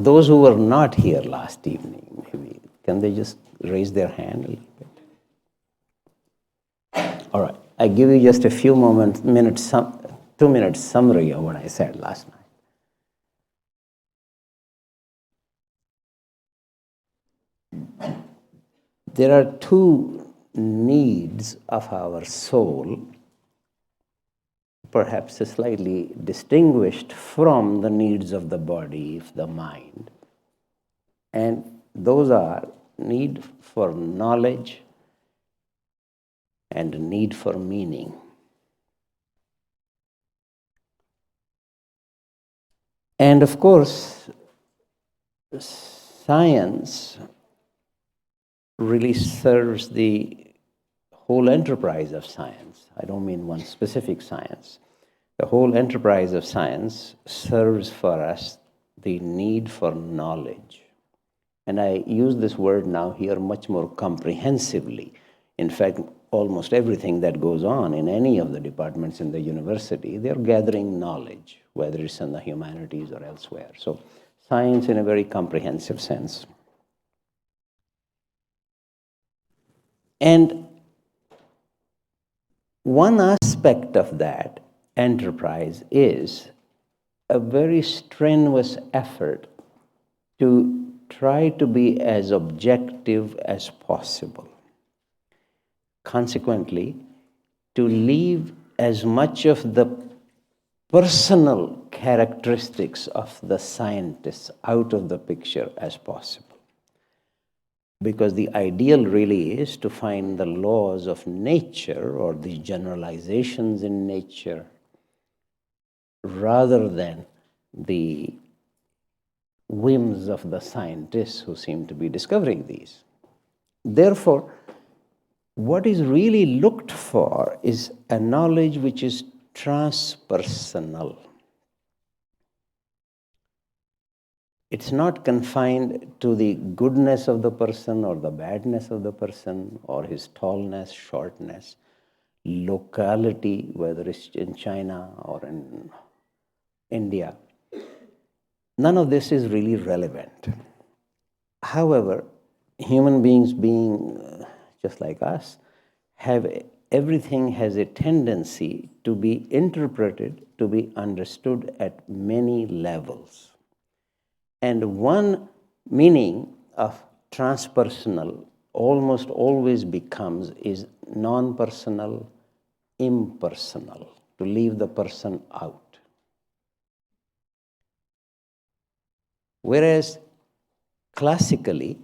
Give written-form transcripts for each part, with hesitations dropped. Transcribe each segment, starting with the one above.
Those who were not here last evening, maybe, can they just raise their hand a little bit? All right. I give you just a few minutes, 2 minutes summary of what I said last night. There are two needs of our soul, perhaps slightly distinguished from the needs of the body, the mind. And those are need for knowledge and need for meaning. And of course, science really serves the whole enterprise of science. I don't mean one specific science. The whole enterprise of science serves for us the need for knowledge. And I use this word now here much more comprehensively. In fact, almost everything that goes on in any of the departments in the university, they're gathering knowledge, whether it's in the humanities or elsewhere. So science in a very comprehensive sense. And one aspect of that enterprise is a very strenuous effort to try to be as objective as possible. Consequently, to leave as much of the personal characteristics of the scientists out of the picture as possible. Because the ideal really is to find the laws of nature or the generalizations in nature rather than the whims of the scientists who seem to be discovering these. Therefore, what is really looked for is a knowledge which is transpersonal. It's not confined to the goodness of the person or the badness of the person or his tallness, shortness, locality, whether it's in China or in India. None of this is really relevant. However, human beings being just like us, everything has a tendency to be interpreted, to be understood at many levels. And one meaning of transpersonal almost always becomes is non-personal, impersonal, to leave the person out. Whereas classically,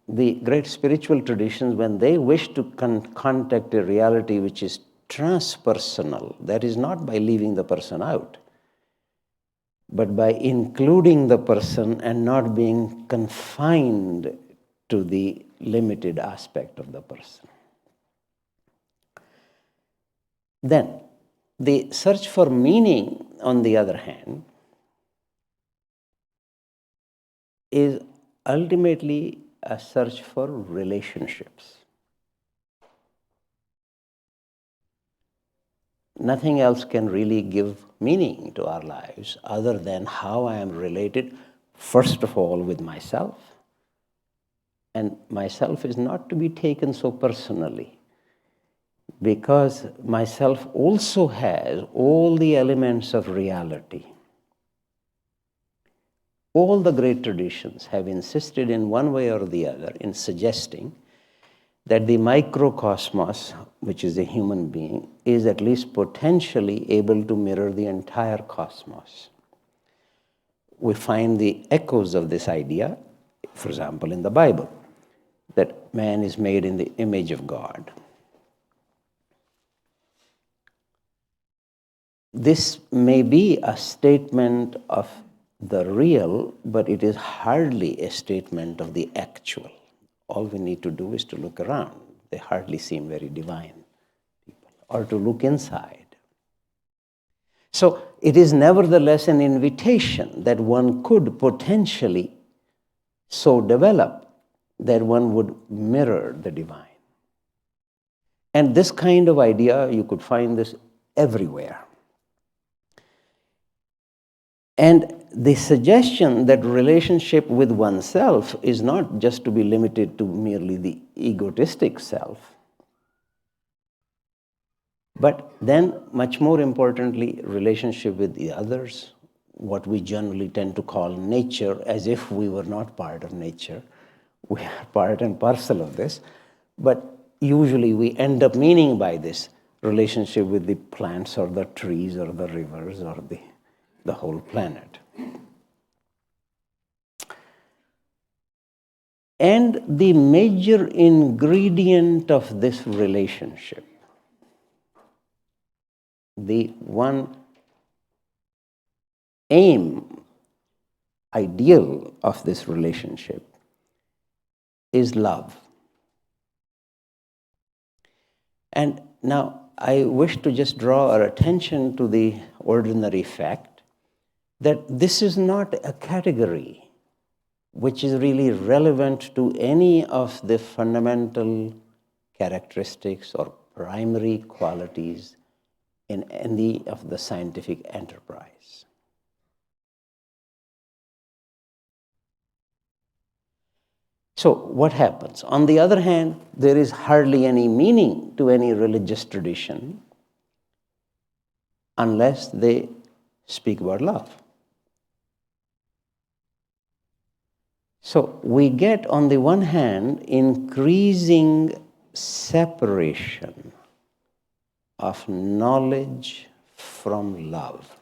the great spiritual traditions, when they wish to contact a reality which is transpersonal, that is not by leaving the person out, but by including the person and not being confined to the limited aspect of the person. Then, the search for meaning, on the other hand, is ultimately a search for relationships. Nothing else can really give meaning to our lives other than how I am related, first of all, with myself. And myself is not to be taken so personally, because myself also has all the elements of reality. All the great traditions have insisted in one way or the other in suggesting that the microcosmos, which is a human being, is at least potentially able to mirror the entire cosmos. We find the echoes of this idea, for example, in the Bible, that man is made in the image of God. This may be a statement of the real, but it is hardly a statement of the actual. All we need to do is to look around. They hardly seem very divine people. Or to look inside. So it is nevertheless an invitation that one could potentially so develop that one would mirror the divine. And this kind of idea, you could find this everywhere. And the suggestion that relationship with oneself is not just to be limited to merely the egotistic self, but then, much more importantly, relationship with the others, what we generally tend to call nature, as if we were not part of nature. We are part and parcel of this, but usually we end up meaning by this relationship with the plants or the trees or the rivers or the whole planet. And the major ingredient of this relationship, the one aim, ideal of this relationship is love. And now I wish to just draw our attention to the ordinary fact that this is not a category which is really relevant to any of the fundamental characteristics or primary qualities in any of the scientific enterprise. So what happens? On the other hand, there is hardly any meaning to any religious tradition unless they speak about love. So we get, on the one hand, increasing separation of knowledge from love.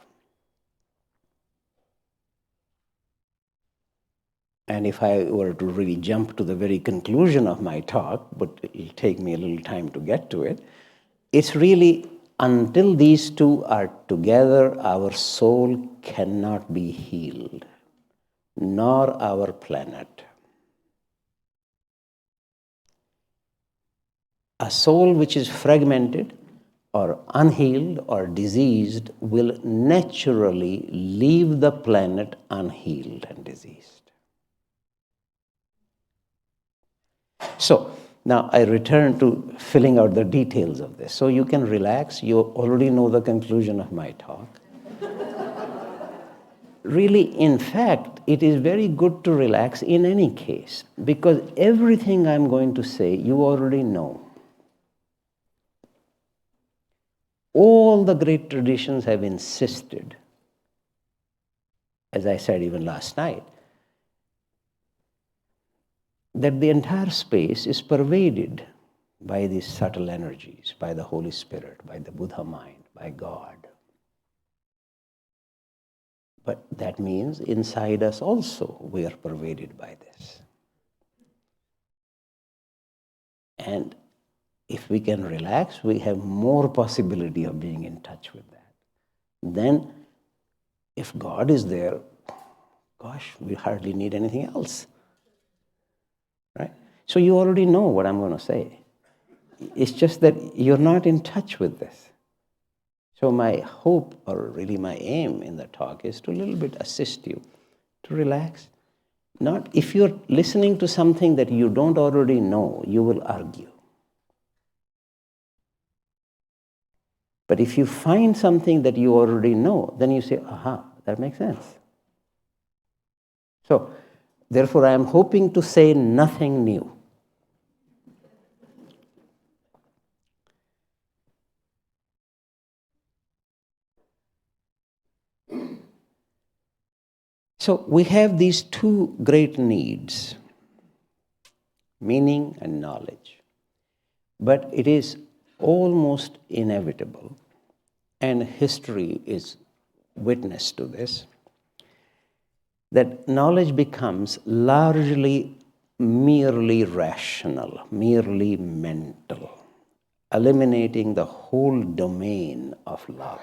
And if I were to really jump to the very conclusion of my talk, but it'll take me a little time to get to it, it's really until these two are together, our soul cannot be healed, nor our planet. A soul which is fragmented or unhealed or diseased will naturally leave the planet unhealed and diseased. So now I return to filling out the details of this. So you can relax. You already know the conclusion of my talk. Really, in fact, it is very good to relax in any case, because everything I'm going to say, you already know. All the great traditions have insisted, as I said even last night, that the entire space is pervaded by these subtle energies, by the Holy Spirit, by the Buddha mind, by God. But that means inside us also we are pervaded by this. And if we can relax, we have more possibility of being in touch with that. Then, if God is there, gosh, we hardly need anything else. Right? So you already know what I'm going to say. It's just that you're not in touch with this. So my hope, or really my aim in the talk, is to a little bit assist you to relax. Not if you're listening to something that you don't already know, you will argue. But if you find something that you already know, then you say, aha, that makes sense. So, therefore, I am hoping to say nothing new. So, we have these two great needs, meaning and knowledge. But it is almost inevitable, and history is witness to this, that knowledge becomes largely merely rational, merely mental, eliminating the whole domain of love.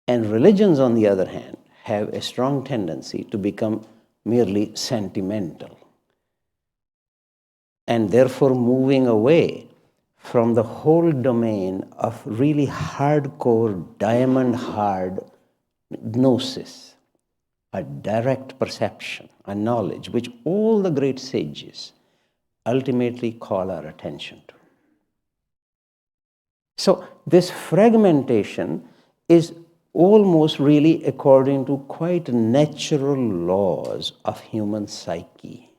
And religions, on the other hand, have a strong tendency to become merely sentimental, and therefore moving away from the whole domain of really hardcore, diamond-hard gnosis, a direct perception, a knowledge, which all the great sages ultimately call our attention to. So this fragmentation is almost really according to quite natural laws of human psyche.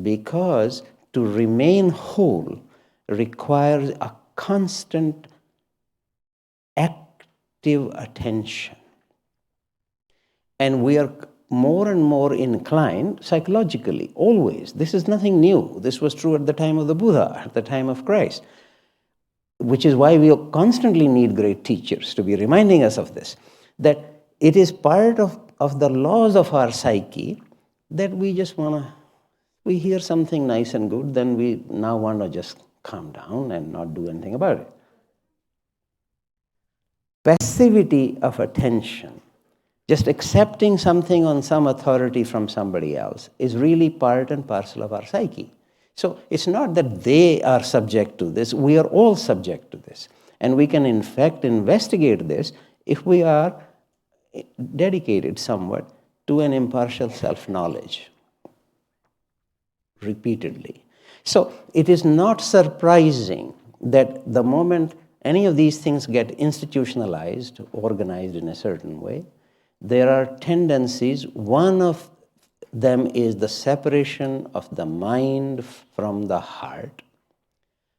Because to remain whole requires a constant active attention. And we are more and more inclined psychologically, always. This is nothing new. This was true at the time of the Buddha, at the time of Christ, which is why we constantly need great teachers to be reminding us of this, that it is part of the laws of our psyche that we just want to, we hear something nice and good, then we now want to just calm down and not do anything about it. Passivity of attention, just accepting something on some authority from somebody else, is really part and parcel of our psyche. So it's not that they are subject to this, we are all subject to this. And we can in fact investigate this if we are dedicated somewhat to an impartial self-knowledge repeatedly. So it is not surprising that the moment any of these things get institutionalized, organized in a certain way, there are tendencies. One of them is the separation of the mind from the heart,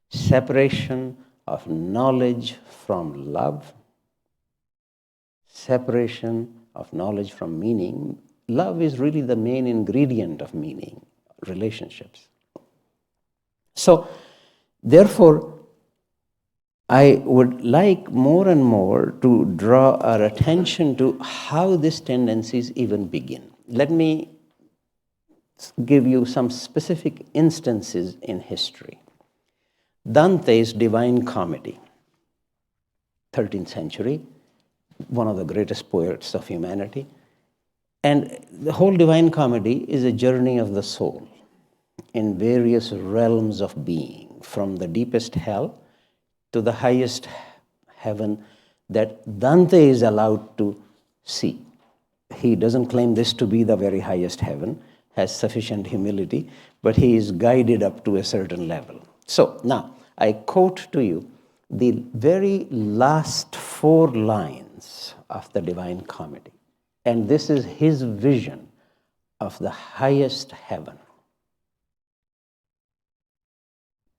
separation of knowledge from love, separation of knowledge from meaning. Love is really the main ingredient of meaning, relationships. So, therefore, I would like more and more to draw our attention to how these tendencies even begin. Let me give you some specific instances in history. Dante's Divine Comedy, 13th century, one of the greatest poets of humanity. And the whole Divine Comedy is a journey of the soul in various realms of being, from the deepest hell to the highest heaven that Dante is allowed to see. He doesn't claim this to be the very highest heaven, has sufficient humility, but he is guided up to a certain level. So now, I quote to you the very last 4 lines of the Divine Comedy. And this is his vision of the highest heaven.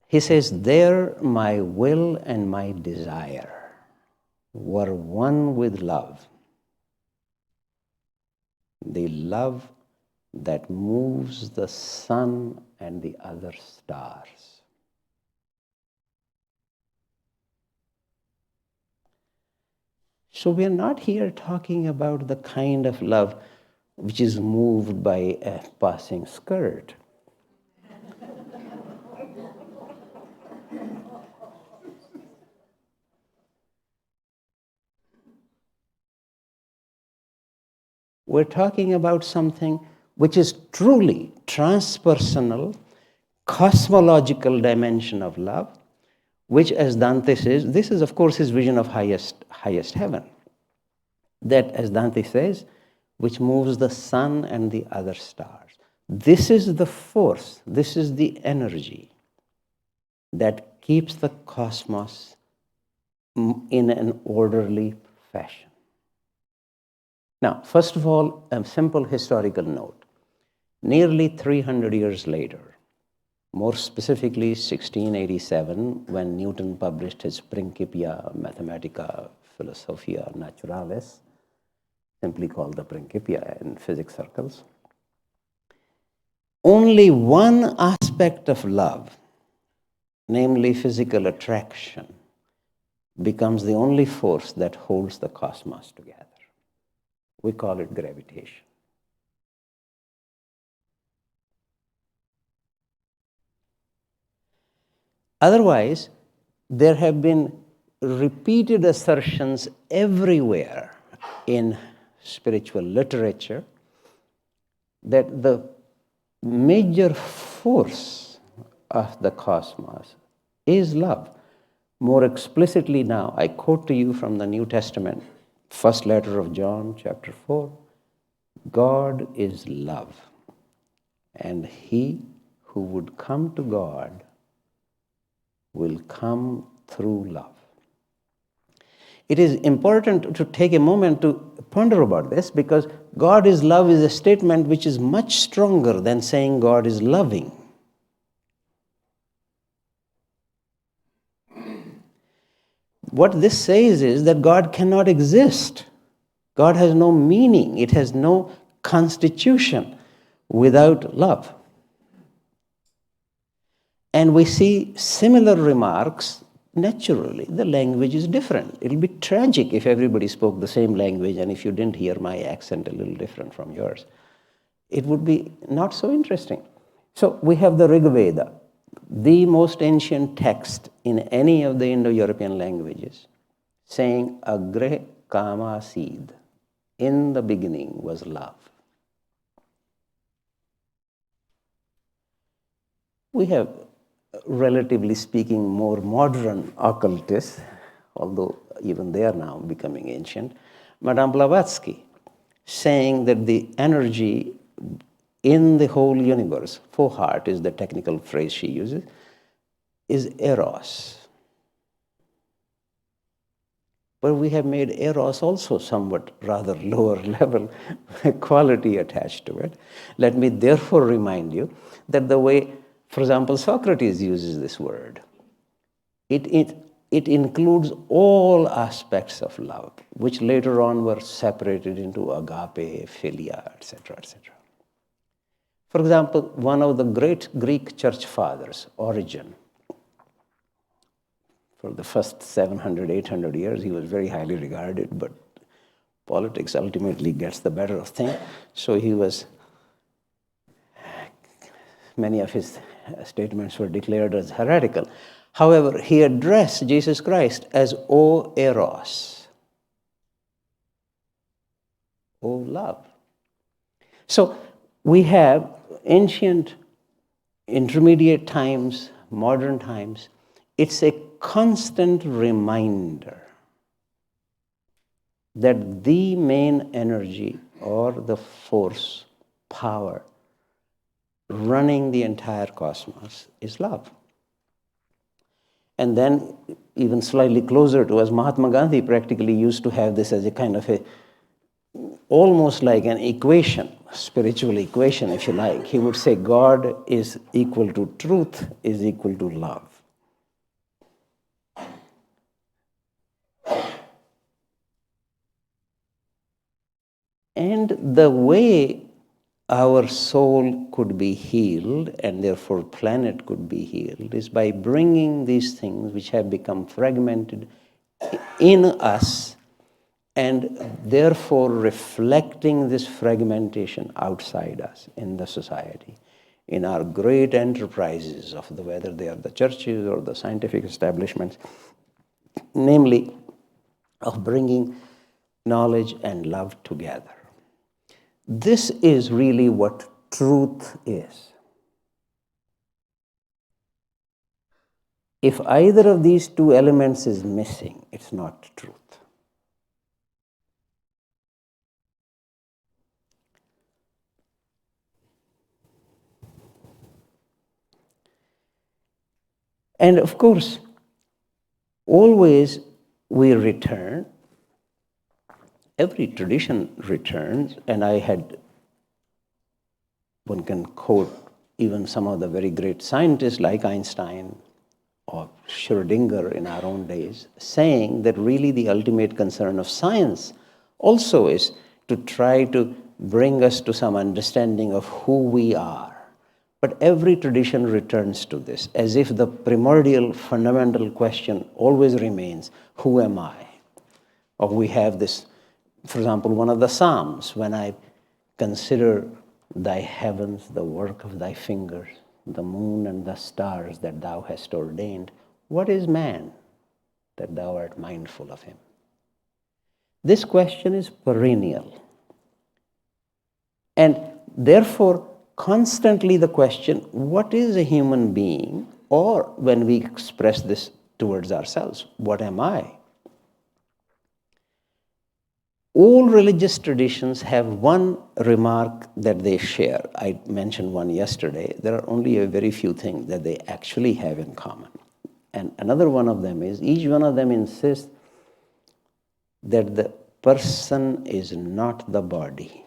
He says, "There my will and my desire were one with love, the love that moves the sun and the other stars." So we are not here talking about the kind of love which is moved by a passing skirt. We're talking about something which is truly transpersonal, cosmological dimension of love, which, as Dante says, this is, of course, his vision of highest heaven. That, as Dante says, which moves the sun and the other stars. This is the force, this is the energy that keeps the cosmos in an orderly fashion. Now, first of all, a simple historical note. Nearly 300 years later, more specifically 1687, when Newton published his Principia Mathematica Philosophia Naturalis, simply called the Principia in physics circles, only one aspect of love, namely physical attraction, becomes the only force that holds the cosmos together. We call it gravitation. Otherwise, there have been repeated assertions everywhere in spiritual literature that the major force of the cosmos is love. More explicitly now, I quote to you from the New Testament, first letter of John, chapter 4, "God is love, and he who would come to God will come through love." It is important to take a moment to ponder about this, because God is love is a statement which is much stronger than saying God is loving. What this says is that God cannot exist. God has no meaning. It has no constitution without love. And we see similar remarks naturally. The language is different. It will be tragic if everybody spoke the same language and if you didn't hear my accent a little different from yours. It would be not so interesting. So we have the Rig Veda, the most ancient text in any of the Indo-European languages, saying Agre Kama Sid. In the beginning was love. We have, relatively speaking, more modern occultists, although even they are now becoming ancient, Madame Blavatsky, saying that the energy in the whole universe, Fohart is the technical phrase she uses, is eros. But we have made eros also somewhat rather lower level quality attached to it. Let me therefore remind you that the way, for example, Socrates uses this word, it includes all aspects of love, which later on were separated into agape, philia, etc., etc. For example, one of the great Greek church fathers, Origen, for the first 700, 800 years, he was very highly regarded, but politics ultimately gets the better of things. So many of his statements were declared as heretical. However, he addressed Jesus Christ as O Eros, O love. So we have ancient, intermediate times, modern times. It's a constant reminder that the main energy or the force, power, running the entire cosmos is love. And then, even slightly closer to us, Mahatma Gandhi practically used to have this as a kind of almost like an equation, a spiritual equation, if you like. He would say God is equal to truth is equal to love. And the way our soul could be healed, and therefore planet could be healed, is by bringing these things which have become fragmented in us, and therefore reflecting this fragmentation outside us in the society, in our great enterprises of whether they are the churches or the scientific establishments, namely of bringing knowledge and love together. This is really what truth is. If either of these two elements is missing, it's not truth. And of course, always we return. Every tradition returns, and one can quote even some of the very great scientists like Einstein or Schrödinger in our own days, saying that really the ultimate concern of science also is to try to bring us to some understanding of who we are. But every tradition returns to this, as if the primordial fundamental question always remains, who am I? Or we have this, for example, one of the Psalms, when I consider thy heavens, the work of thy fingers, the moon and the stars that thou hast ordained, what is man that thou art mindful of him? This question is perennial. And therefore, constantly the question, what is a human being? Or when we express this towards ourselves, what am I? All religious traditions have one remark that they share. I mentioned one yesterday. There are only a very few things that they actually have in common. And another one of them is, each one of them insists that the person is not the body.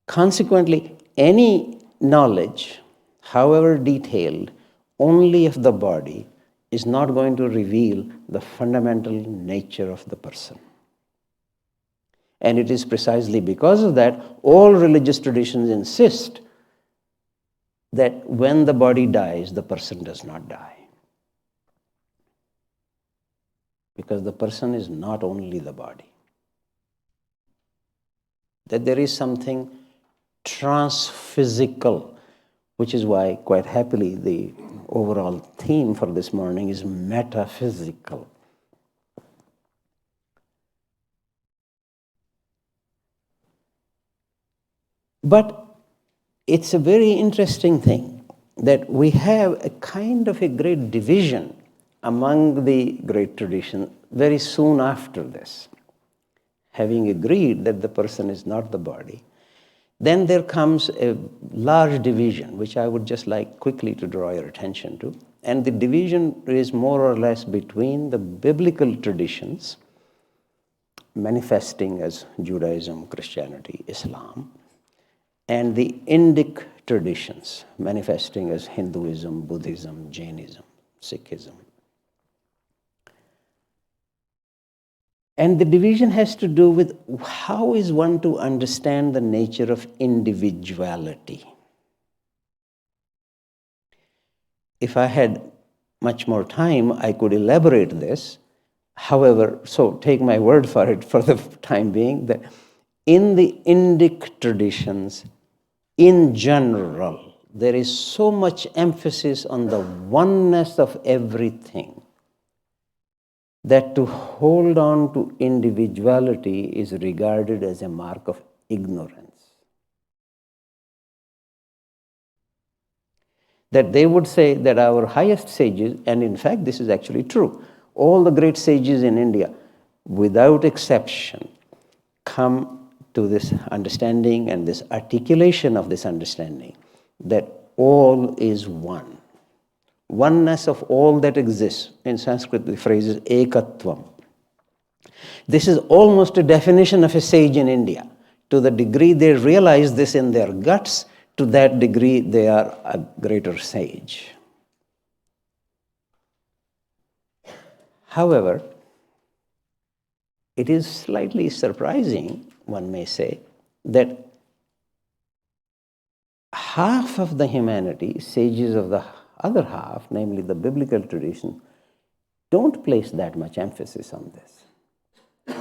Consequently, any knowledge, however detailed, only of the body is not going to reveal the fundamental nature of the person. And it is precisely because of that, all religious traditions insist that when the body dies, the person does not die. Because the person is not only the body. That there is something transphysical, which is why, quite happily, the overall theme for this morning is metaphysical. But it's a very interesting thing that we have a kind of a great division among the great traditions very soon after this. Having agreed that the person is not the body, then there comes a large division, which I would just like quickly to draw your attention to. And the division is more or less between the biblical traditions, manifesting as Judaism, Christianity, Islam, and the Indic traditions, manifesting as Hinduism, Buddhism, Jainism, Sikhism. And the division has to do with how is one to understand the nature of individuality. If I had much more time, I could elaborate this. However, so take my word for it for the time being, that in the Indic traditions, in general, there is so much emphasis on the oneness of everything that to hold on to individuality is regarded as a mark of ignorance. That they would say that our highest sages, and in fact this is actually true, all the great sages in India, without exception, come to this understanding and this articulation of this understanding that all is one. Oneness of all that exists. In Sanskrit, the phrase is ekatvam. This is almost a definition of a sage in India. To the degree they realize this in their guts, to that degree they are a greater sage. However, it is slightly surprising, one may say, that half of the humanity, sages of the other half, namely the biblical tradition, don't place that much emphasis on this.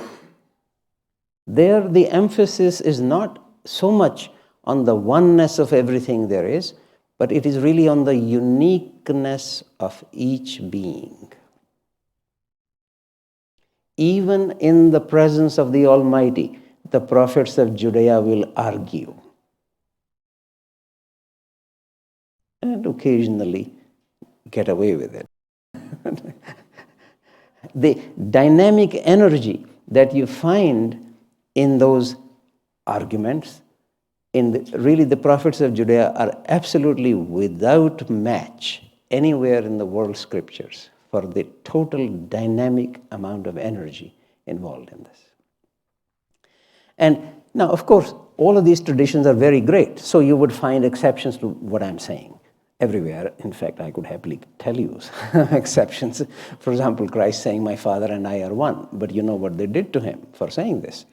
There, the emphasis is not so much on the oneness of everything there is, but it is really on the uniqueness of each being. Even in the presence of the Almighty, the prophets of Judea will argue. And occasionally get away with it. The dynamic energy that you find in those arguments, really the prophets of Judea are absolutely without match anywhere in the world scriptures for the total dynamic amount of energy involved in this. And now, of course, all of these traditions are very great, so you would find exceptions to what I'm saying. Everywhere, in fact, I could happily tell you exceptions. For example, Christ saying, "My Father and I are one." But you know what they did to him for saying this.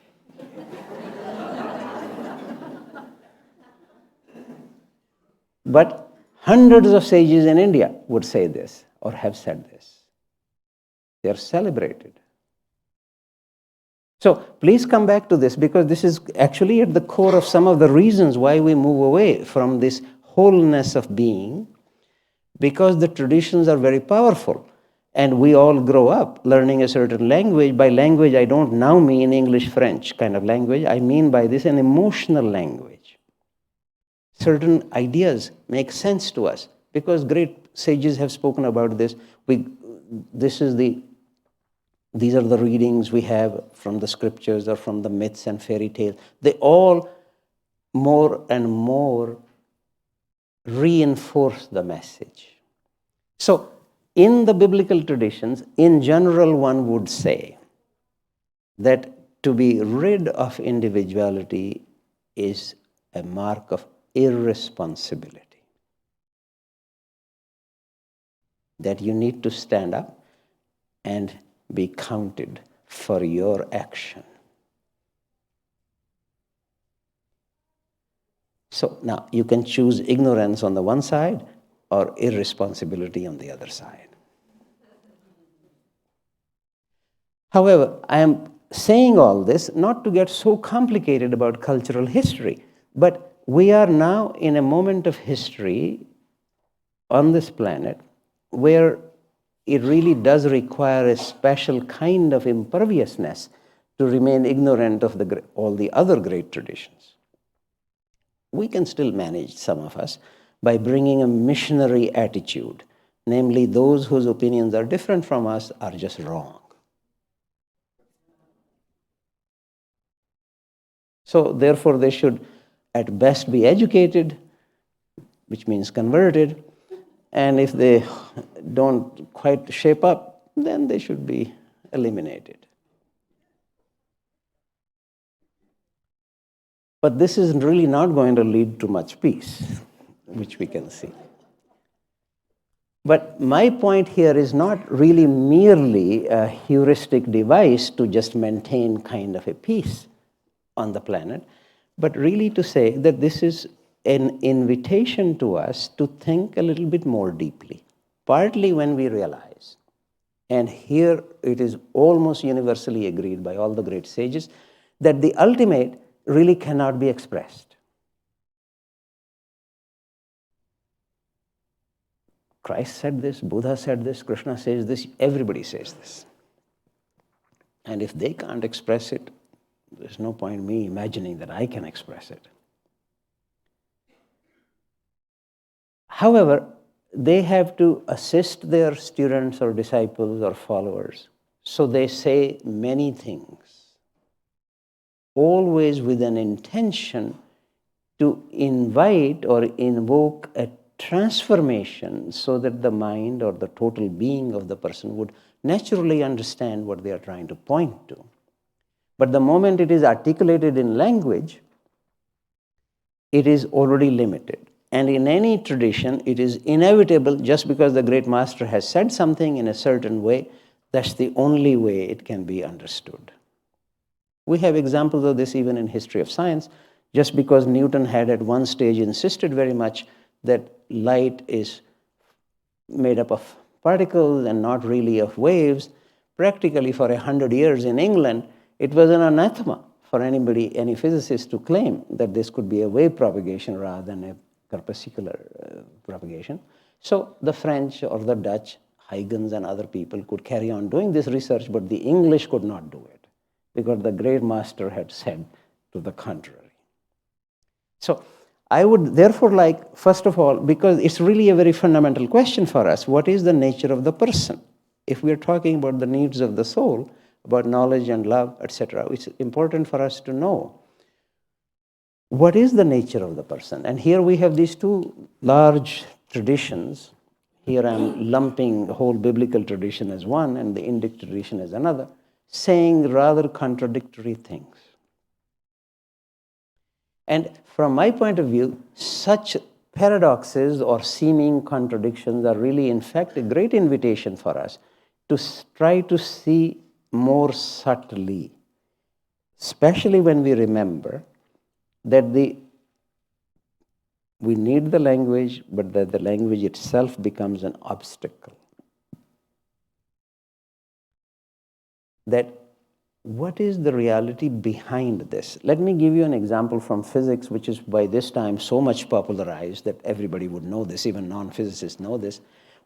But hundreds of sages in India would say this or have said this. They are celebrated. So please come back to this, because this is actually at the core of some of the reasons why we move away from this wholeness of being, because the traditions are very powerful. And we all grow up learning a certain language. By language, I don't now mean English, French kind of language. I mean by this an emotional language. Certain ideas make sense to us because great sages have spoken about this. These are the readings we have from the scriptures or from the myths and fairy tales. They all more and more reinforce the message. So, in the biblical traditions, in general, one would say that to be rid of individuality is a mark of irresponsibility. That you need to stand up and be counted for your action. So now you can choose ignorance on the one side or irresponsibility on the other side. However, I am saying all this not to get so complicated about cultural history, but we are now in a moment of history on this planet where it really does require a special kind of imperviousness to remain ignorant of all the other great traditions. We can still manage, some of us, by bringing a missionary attitude, namely those whose opinions are different from us are just wrong. So therefore they should at best be educated, which means converted, and if they don't quite shape up, then they should be eliminated. But this is really not going to lead to much peace, which we can see. But my point here is not really merely a heuristic device to just maintain kind of a peace on the planet, but really to say that this is an invitation to us to think a little bit more deeply. Partly when we realize, and here it is almost universally agreed by all the great sages, that the ultimate really cannot be expressed. Christ said this, Buddha said this, Krishna says this, everybody says this. And if they can't express it, there's no point in me imagining that I can express it. However, they have to assist their students or disciples or followers. So they say many things, always with an intention to invite or invoke a transformation so that the mind or the total being of the person would naturally understand what they are trying to point to. But the moment it is articulated in language, it is already limited. And in any tradition, it is inevitable, just because the great master has said something in a certain way, that's the only way it can be understood. We have examples of this even in history of science. Just because Newton had at one stage insisted very much that light is made up of particles and not really of waves, practically for 100 years in England, it was an anathema for anybody, any physicist, to claim that this could be a wave propagation rather than a corpuscular propagation. So the French or the Dutch, Huygens and other people could carry on doing this research, but the English could not do it because the great master had said to the contrary. So I would therefore like, first of all, because it's really a very fundamental question for us, what is the nature of the person? If we're talking about the needs of the soul, about knowledge and love, etc., it's important for us to know what is the nature of the person. And here we have these two large traditions. Here I'm lumping the whole biblical tradition as one and the Indic tradition as another, saying rather contradictory things. And from my point of view, such paradoxes or seeming contradictions are really, in fact, a great invitation for us to try to see more subtly, especially when we remember that we need the language, but that the language itself becomes an obstacle. That what is the reality behind this? Let me give you an example from physics, which is by this time so much popularized that everybody would know this, even non-physicists know this.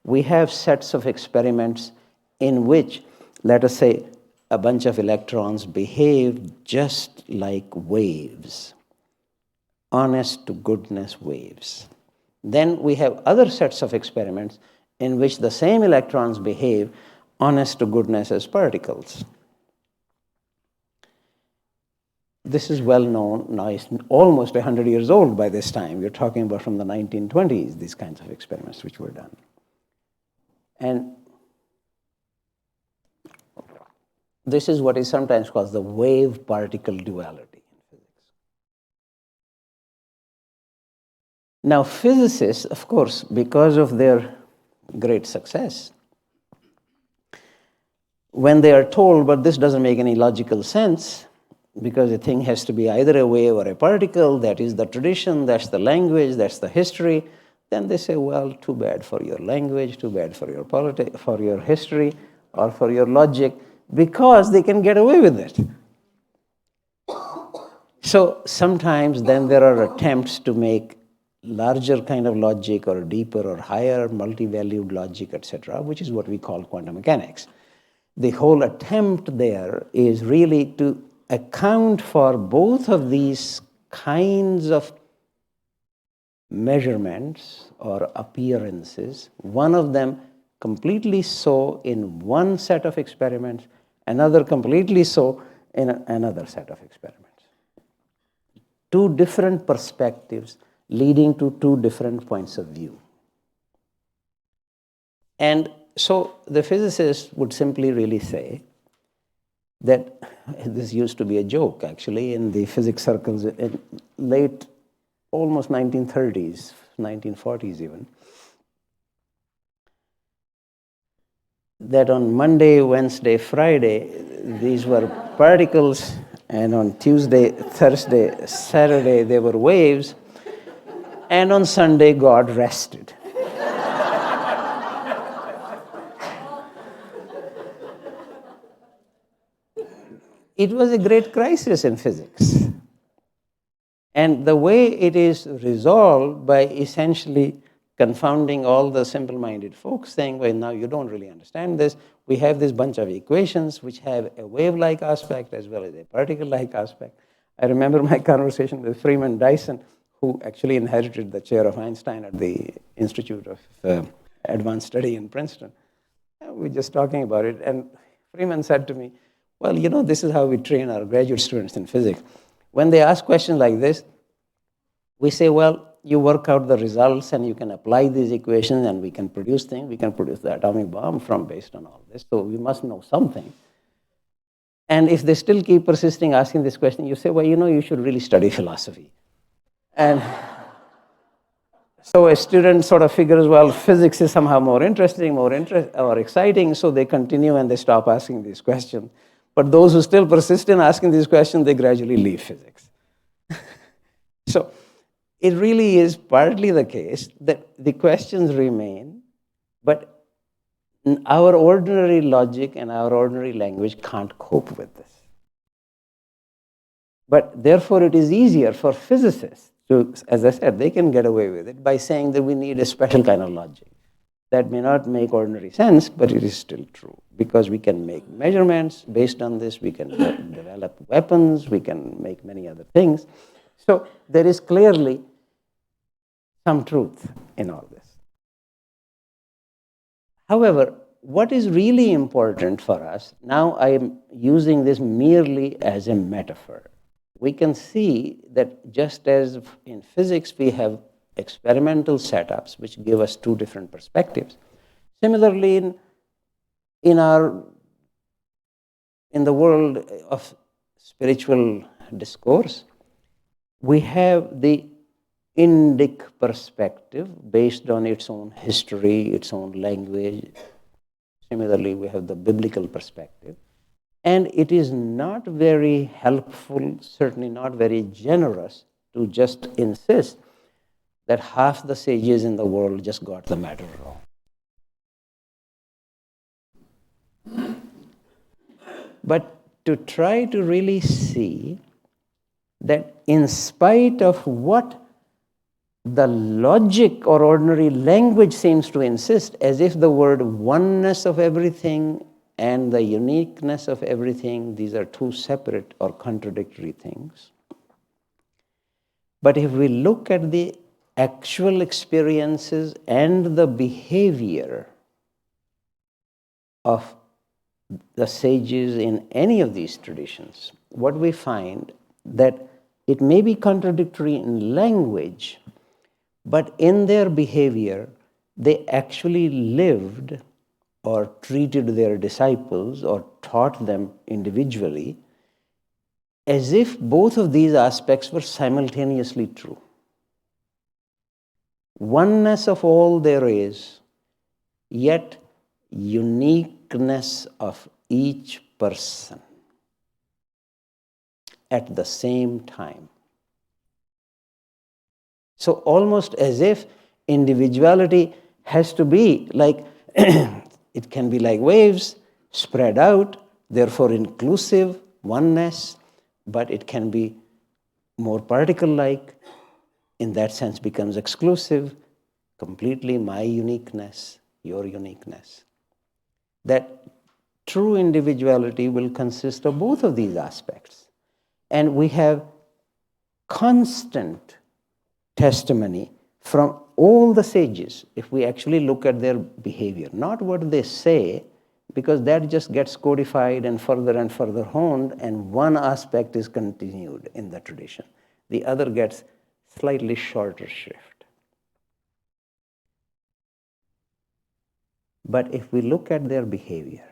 We have sets of experiments in which, let us say, a bunch of electrons behave just like waves, honest to goodness waves. Then we have other sets of experiments in which the same electrons behave honest to goodness as particles. This is well known. Now it's almost 100 years old by this time. We're talking about from the 1920s, these kinds of experiments which were done. And this is what is sometimes called the wave-particle duality in physics. Now, physicists, of course, because of their great success, when they are told, but this doesn't make any logical sense, because a thing has to be either a wave or a particle, that is the tradition, that's the language, that's the history, then they say, well, too bad for your language, too bad for your for your history, or for your logic, because they can get away with it. So sometimes then there are attempts to make larger kind of logic or deeper or higher multi-valued logic, etc., which is what we call quantum mechanics. The whole attempt there is really to account for both of these kinds of measurements or appearances, one of them completely so in one set of experiments, another completely so in another set of experiments. Two different perspectives leading to two different points of view. And so the physicists would simply really say that this used to be a joke, actually, in the physics circles in late, almost 1930s, 1940s even, that on Monday, Wednesday, Friday, these were particles, and on Tuesday, Thursday, Saturday, they were waves, and on Sunday, God rested. It was a great crisis in physics. And the way it is resolved by essentially confounding all the simple-minded folks, saying, well, now you don't really understand this. We have this bunch of equations which have a wave-like aspect as well as a particle-like aspect. I remember my conversation with Freeman Dyson, who actually inherited the chair of Einstein at the Institute of Advanced Study in Princeton. And we were just talking about it, and Freeman said to me, well, you know, this is how we train our graduate students in physics. When they ask questions like this, we say, well, you work out the results and you can apply these equations and we can produce things. We can produce the atomic bomb based on all this. So we must know something. And if they still keep persisting asking this question, you say, well, you know, you should really study philosophy. And so a student sort of figures, well, physics is somehow more interesting, or exciting, so they continue and they stop asking these questions. But those who still persist in asking these questions, they gradually leave physics. So it really is partly the case that the questions remain, but our ordinary logic and our ordinary language can't cope with this. But therefore, it is easier for physicists to, as I said, they can get away with it by saying that we need a special kind of logic. That may not make ordinary sense, but it is still true, because we can make measurements based on this, we can develop weapons, we can make many other things. So there is clearly some truth in all this. However, what is really important for us, now I am using this merely as a metaphor. We can see that just as in physics we have experimental setups which give us two different perspectives. Similarly, in the world of spiritual discourse, we have the Indic perspective based on its own history, its own language. Similarly, we have the biblical perspective. And it is not very helpful, certainly not very generous, to just insist that half the sages in the world just got the matter wrong. But to try to really see that in spite of what the logic or ordinary language seems to insist, as if the word oneness of everything and the uniqueness of everything, these are two separate or contradictory things. But if we look at the actual experiences and the behavior of the sages in any of these traditions, what we find that it may be contradictory in language, but in their behavior, they actually lived or treated their disciples or taught them individually as if both of these aspects were simultaneously true. Oneness of all there is, yet uniqueness of each person at the same time. So almost as if individuality has to be like, it can be like waves, spread out, therefore inclusive, oneness, but it can be more particle-like, in that sense becomes exclusive, completely my uniqueness, your uniqueness. That true individuality will consist of both of these aspects. And we have constant testimony from all the sages, if we actually look at their behavior, not what they say, because that just gets codified and further honed, and one aspect is continued in the tradition. The other gets slightly shorter shrift. But if we look at their behavior,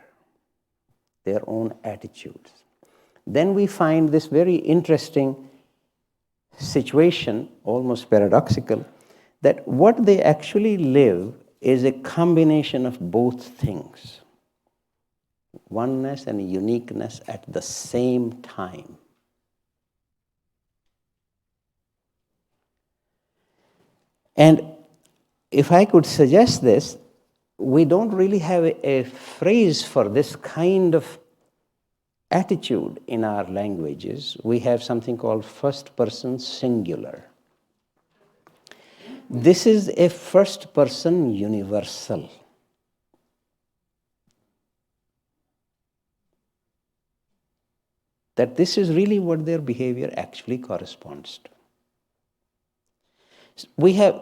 their own attitudes, then we find this very interesting situation, almost paradoxical, that what they actually live is a combination of both things, oneness and uniqueness at the same time. And if I could suggest this, we don't really have a phrase for this kind of attitude in our languages. We have something called first person singular. This is a first person universal. That this is really what their behavior actually corresponds to. We have,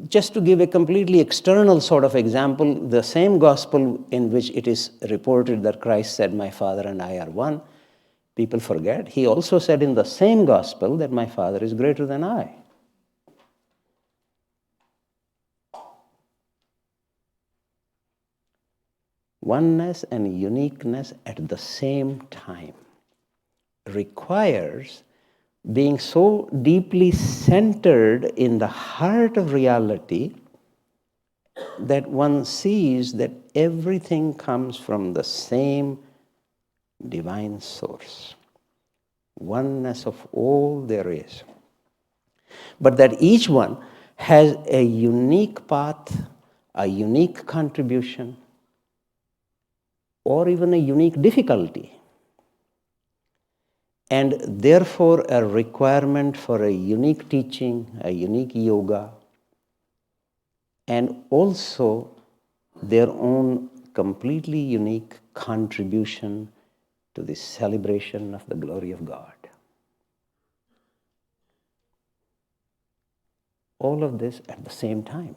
just to give a completely external sort of example, the same gospel in which it is reported that Christ said, "My Father and I are one," people forget. He also said in the same gospel that my Father is greater than I. Oneness and uniqueness at the same time requires being so deeply centered in the heart of reality that one sees that everything comes from the same divine source. Oneness of all there is. But that each one has a unique path, a unique contribution, or even a unique difficulty. And therefore a requirement for a unique teaching, a unique yoga, and also their own completely unique contribution to the celebration of the glory of God. All of this at the same time.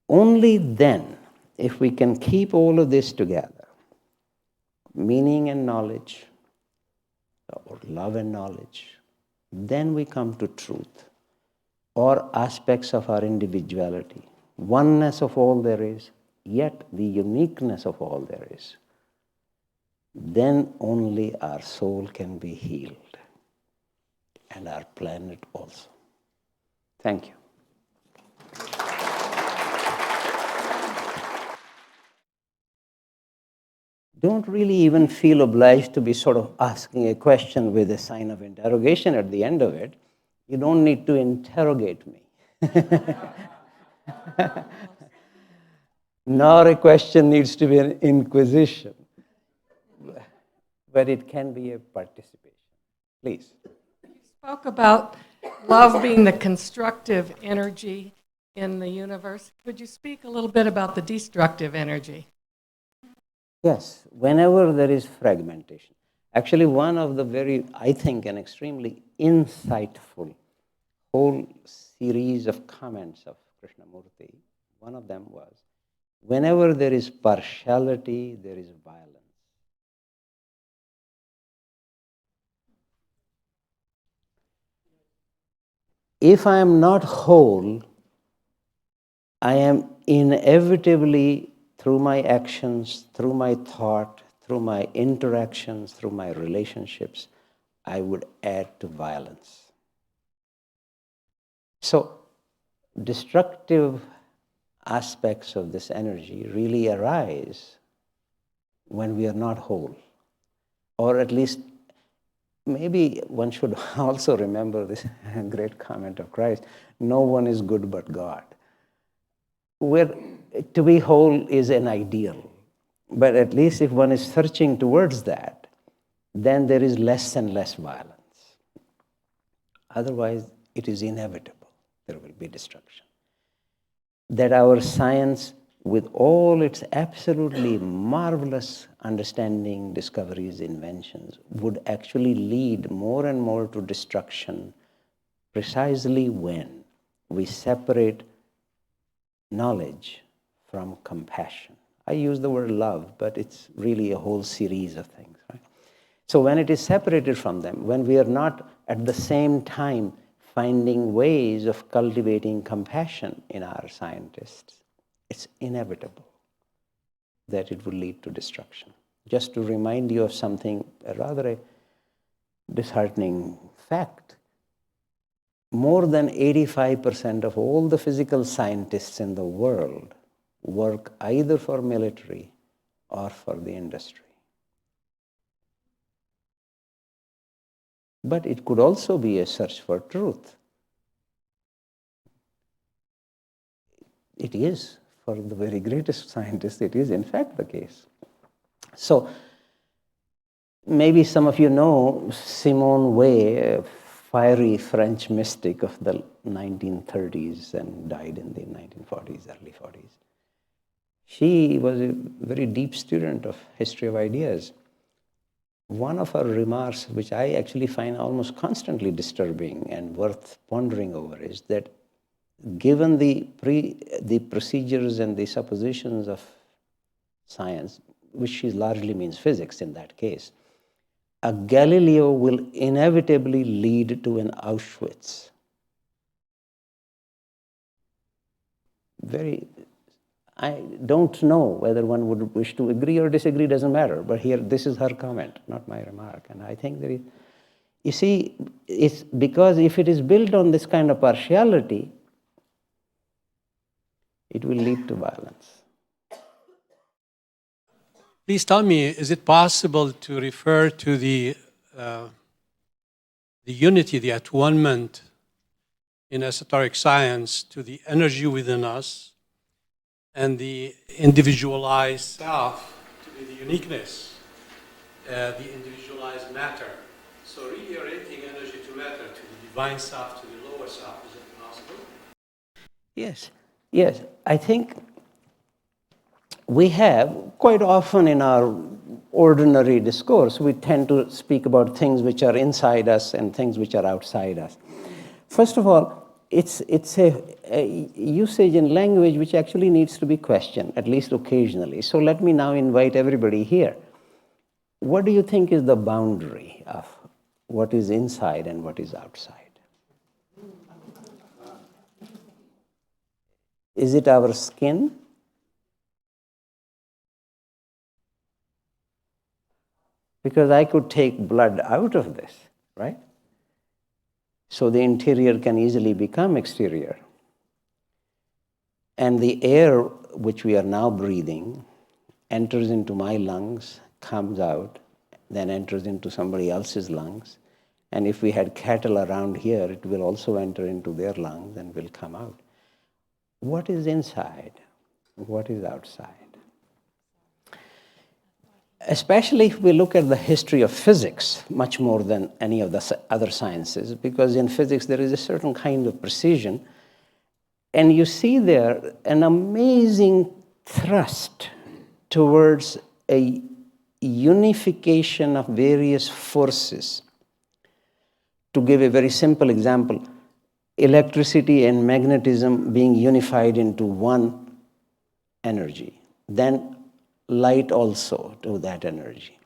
Only then, if we can keep all of this together, meaning and knowledge, or love and knowledge, then we come to truth, or aspects of our individuality, oneness of all there is, yet the uniqueness of all there is. Then only our soul can be healed, and our planet also. Thank you. Don't really even feel obliged to be sort of asking a question with a sign of interrogation at the end of it. You don't need to interrogate me. Nor a question needs to be an inquisition. But it can be a participation. Please. You spoke about love being the constructive energy in the universe. Could you speak a little bit about the destructive energy? Yes, whenever there is fragmentation. Actually, one of the very, I think, an extremely insightful whole series of comments of Krishnamurti, one of them was, whenever there is partiality, there is violence. If I am not whole, I am inevitably, through my actions, through my thought, through my interactions, through my relationships, I would add to violence. So, destructive aspects of this energy really arise when we are not whole. Or at least, maybe one should also remember this great comment of Christ, no one is good but God. Where to be whole is an ideal, but at least if one is searching towards that, then there is less and less violence. Otherwise, it is inevitable. There will be destruction. That our science, with all its absolutely marvelous understanding, discoveries, inventions, would actually lead more and more to destruction precisely when we separate knowledge from compassion. I use the word love, but it's really a whole series of things, right? So when it is separated from them, when we are not at the same time finding ways of cultivating compassion in our scientists, it's inevitable that it will lead to destruction. Just to remind you of something, a rather disheartening fact, more than 85% of all the physical scientists in the world work either for military or for the industry. But it could also be a search for truth. It is, for the very greatest scientists, it is in fact the case. So, maybe some of you know Simone Weil, a fiery French mystic of the 1930s and died in the 1940s, early 40s. She was a very deep student of history of ideas. One of her remarks, which I actually find almost constantly disturbing and worth pondering over, is that given the procedures and the suppositions of science, which she largely means physics in that case, a Galileo will inevitably lead to an Auschwitz. I don't know whether one would wish to agree or disagree, doesn't matter. But here, this is her comment, not my remark. And I think there is, you see, it's because if it is built on this kind of partiality, it will lead to violence. Please tell me, is it possible to refer to the unity, the atonement in esoteric science to the energy within us and the individualized self to be the uniqueness, the individualized matter? So reiterating energy to matter, to the divine self, to the lower self, is it possible? Yes. I think we have, quite often in our ordinary discourse, we tend to speak about things which are inside us and things which are outside us. First of all, it's a usage in language which actually needs to be questioned, at least occasionally. So let me now invite everybody here. What do you think is the boundary of what is inside and what is outside? Is it our skin? Because I could take blood out of this, right? So the interior can easily become exterior. And the air which we are now breathing enters into my lungs, comes out, then enters into somebody else's lungs. And if we had cattle around here, it will also enter into their lungs and will come out. What is inside? What is outside? Especially if we look at the history of physics, much more than any of the other sciences, because in physics there is a certain kind of precision, and you see there an amazing thrust towards a unification of various forces. To give a very simple example, electricity and magnetism being unified into one energy, then light also to that energy.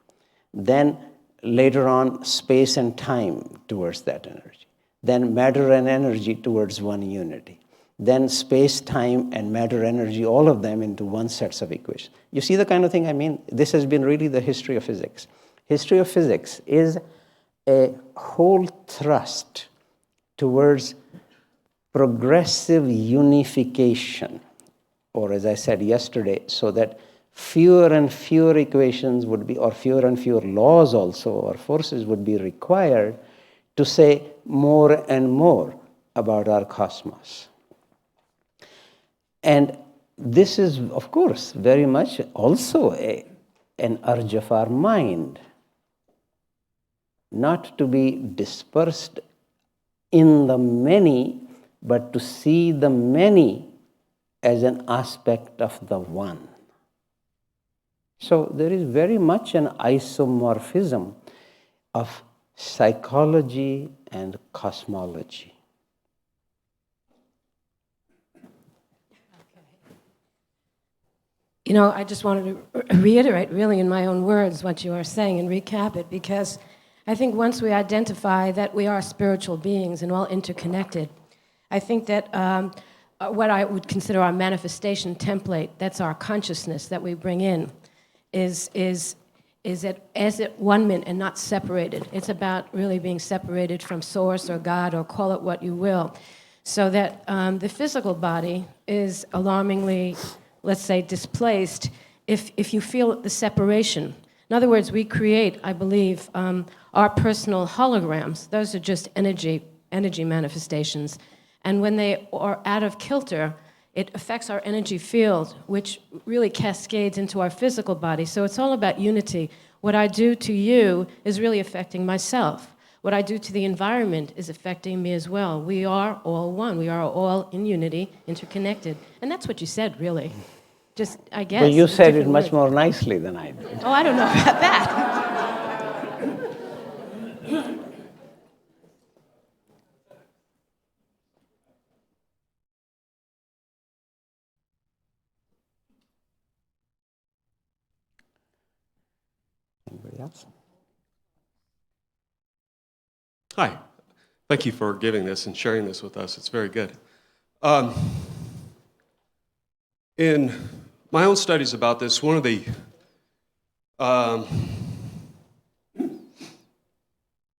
Then later on, space and time towards that energy. Then matter and energy towards one unity. then space, time, and matter, energy, all of them into one set of equations. You see the kind of thing I mean? This has been really the history of physics. History of physics is a whole thrust towards progressive unification, or as I said yesterday, so that fewer and fewer equations would be, or fewer and fewer laws also, or forces would be required to say more and more about our cosmos. And this is, of course, very much also an urge of our mind, not to be dispersed in the many, but to see the many as an aspect of the one. So there is very much an isomorphism of psychology and cosmology. You know, I just wanted to reiterate, really, in my own words, what you are saying and recap it, because I think once we identify that we are spiritual beings and all interconnected, I think that what I would consider our manifestation template, that's our consciousness that we bring in, is it as it one minute and not separated. It's about really being separated from source or God, or call it what you will, so that the physical body is alarmingly, let's say, displaced if you feel the separation. In other words, we create, I believe, our personal holograms. Those are just energy manifestations. And when they are out of kilter, it affects our energy field, which really cascades into our physical body. So it's all about unity. What I do to you is really affecting myself. What I do to the environment is affecting me as well. We are all one. We are all in unity, interconnected. And that's what you said, really. Just, I guess. But you said it different much words. more nicely than I did. Oh, I don't know about that. Anybody else? Hi. Thank you for giving this and sharing this with us. It's very good. In my own studies about this, one of the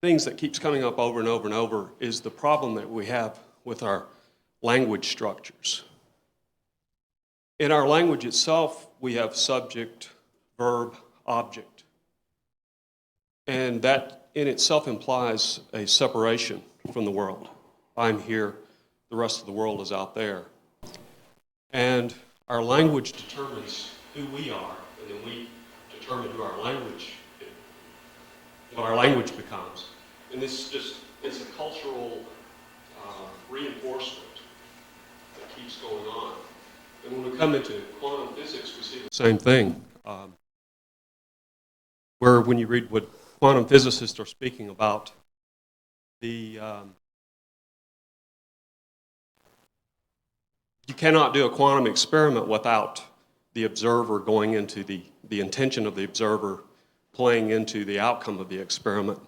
things that keeps coming up over and over and over is the problem that we have with our language structures. In our language itself, we have subject, verb, object. And that in itself implies a separation from the world. I'm here, the rest of the world is out there. And our language determines who we are, and then we determine who our language is, what our language becomes. And this just, it's a cultural reinforcement that keeps going on. And when we come into quantum physics, we see the same thing. Where when you read what quantum physicists are speaking about, you cannot do a quantum experiment without the observer going into the intention of the observer playing into the outcome of the experiment.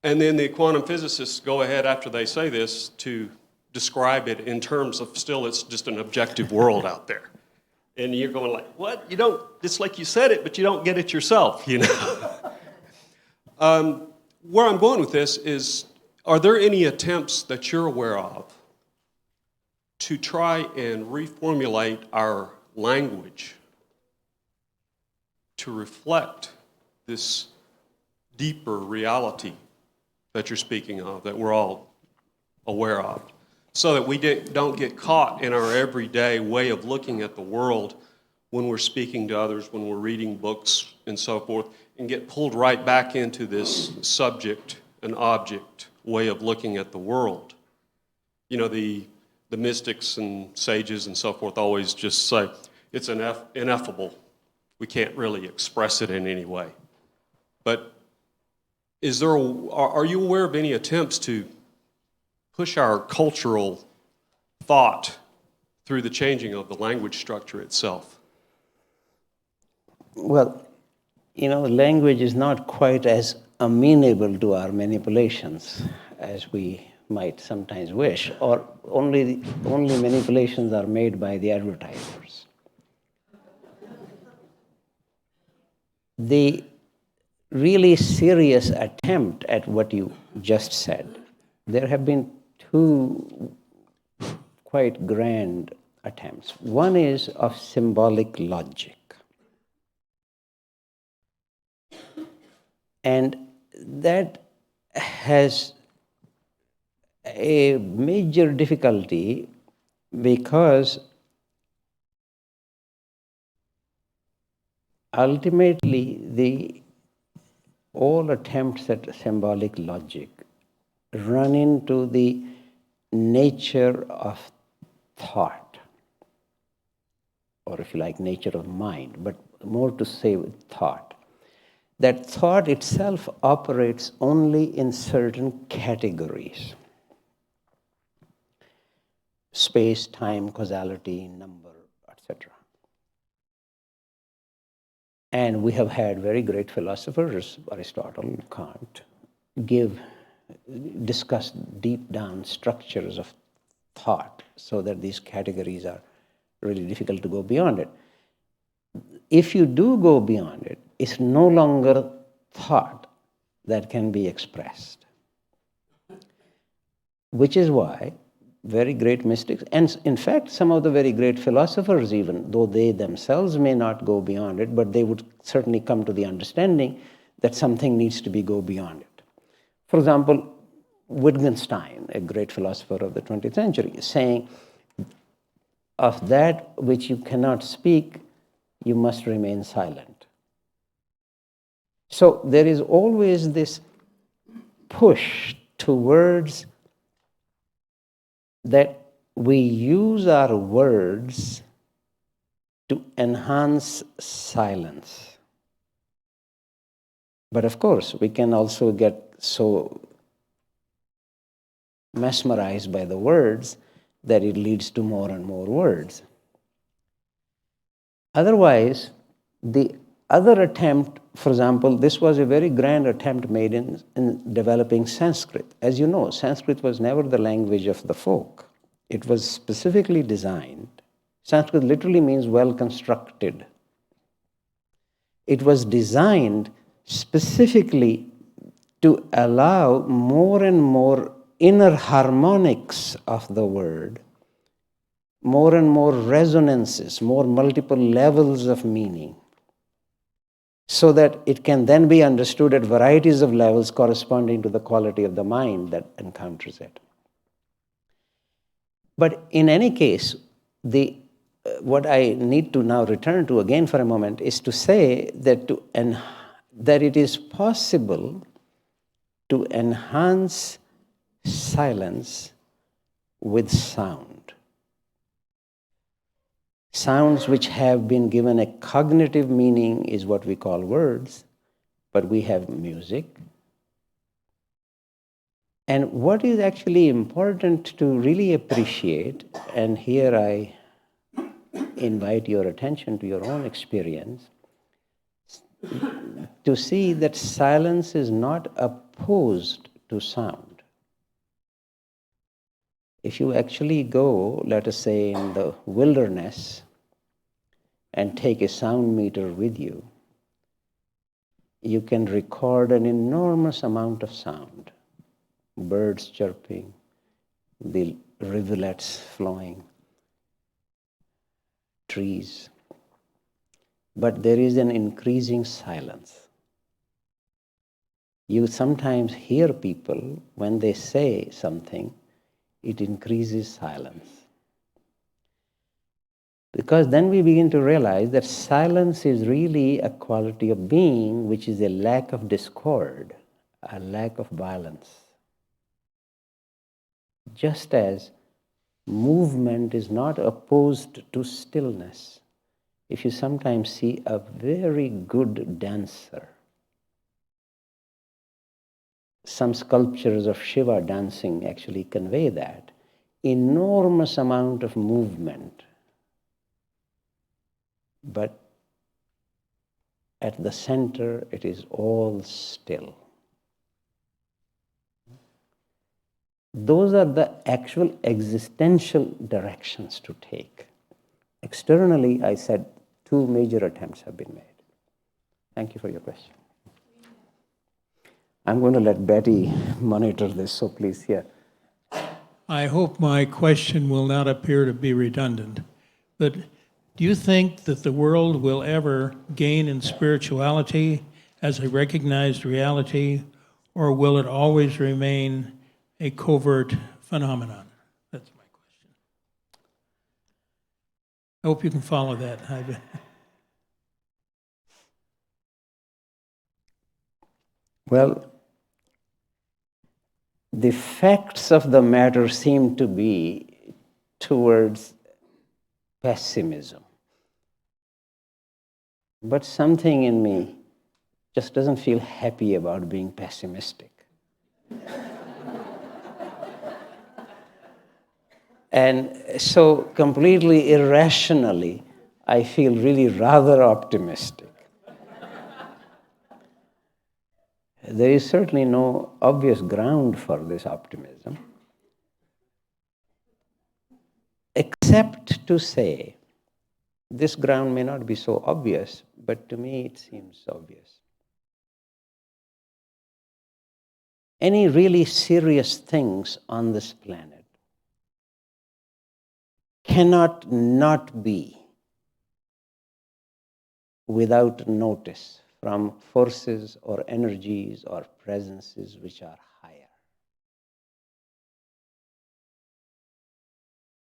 And then the quantum physicists go ahead after they say this to describe it in terms of still it's just an objective world out there. And you're going like, what? You don't, it's like you said it, but you don't get it yourself, you know? Where I'm going with this is, are there any attempts that you're aware of to try and reformulate our language to reflect this deeper reality that you're speaking of, that we're all aware of, so that we don't get caught in our everyday way of looking at the world when we're speaking to others, when we're reading books and so forth, and get pulled right back into this subject and object way of looking at the world. You know, the mystics and sages and so forth always just say, it's ineffable. We can't really express it in any way. But are you aware of any attempts to push our cultural thought through the changing of the language structure itself? Well, you know, language is not quite as amenable to our manipulations as we might sometimes wish, or only manipulations are made by the advertisers. The really serious attempt at what you just said, there have been two quite grand attempts. One is of symbolic logic. And that has a major difficulty because ultimately all attempts at symbolic logic run into the nature of thought, or if you like, nature of mind, but more to say with thought. That thought itself operates only in certain categories: space, time, causality, number, etc. And we have had very great philosophers, Aristotle, Kant, discuss deep down structures of thought so that these categories are really difficult to go beyond it. If you do go beyond it, it's no longer thought that can be expressed. Which is why very great mystics, and in fact some of the very great philosophers even, though they themselves may not go beyond it, but they would certainly come to the understanding that something needs to go beyond it. For example, Wittgenstein, a great philosopher of the 20th century, is saying, of that which you cannot speak, you must remain silent. So there is always this push towards that we use our words to enhance silence. But of course, we can also get so mesmerized by the words that it leads to more and more words. Otherwise, the other attempt, for example, this was a very grand attempt made in developing Sanskrit. As you know, Sanskrit was never the language of the folk. It was specifically designed. Sanskrit literally means well constructed. It was designed specifically to allow more and more inner harmonics of the word, more and more resonances, more multiple levels of meaning, so that it can then be understood at varieties of levels corresponding to the quality of the mind that encounters it. But in any case, what I need to now return to again for a moment is to say that it is possible to enhance silence with sound. Sounds which have been given a cognitive meaning is what we call words, but we have music. And what is actually important to really appreciate, and here I invite your attention to your own experience, to see that silence is not opposed to sound. If you actually go, let us say, in the wilderness and take a sound meter with you, you can record an enormous amount of sound. Birds chirping, the rivulets flowing, trees. But there is an increasing silence. You sometimes hear people, when they say something, it increases silence. Because then we begin to realize that silence is really a quality of being, which is a lack of discord, a lack of violence. Just as movement is not opposed to stillness. If you sometimes see a very good dancer, some sculptures of Shiva dancing actually convey that, enormous amount of movement, but at the center it is all still. those are the actual existential directions to take. Externally, I said 2 major attempts have been made. Thank you for your question. I'm going to let Betty monitor this, so please hear. I hope my question will not appear to be redundant, but do you think that the world will ever gain in spirituality as a recognized reality, or will it always remain a covert phenomenon? That's my question. I hope you can follow that. Well, the facts of the matter seem to be towards pessimism. But something in me just doesn't feel happy about being pessimistic. And so completely irrationally, I feel really rather optimistic. There is certainly no obvious ground for this optimism, except to say, this ground may not be so obvious, but to me it seems obvious. Any really serious things on this planet cannot not be without notice from forces or energies or presences which are higher.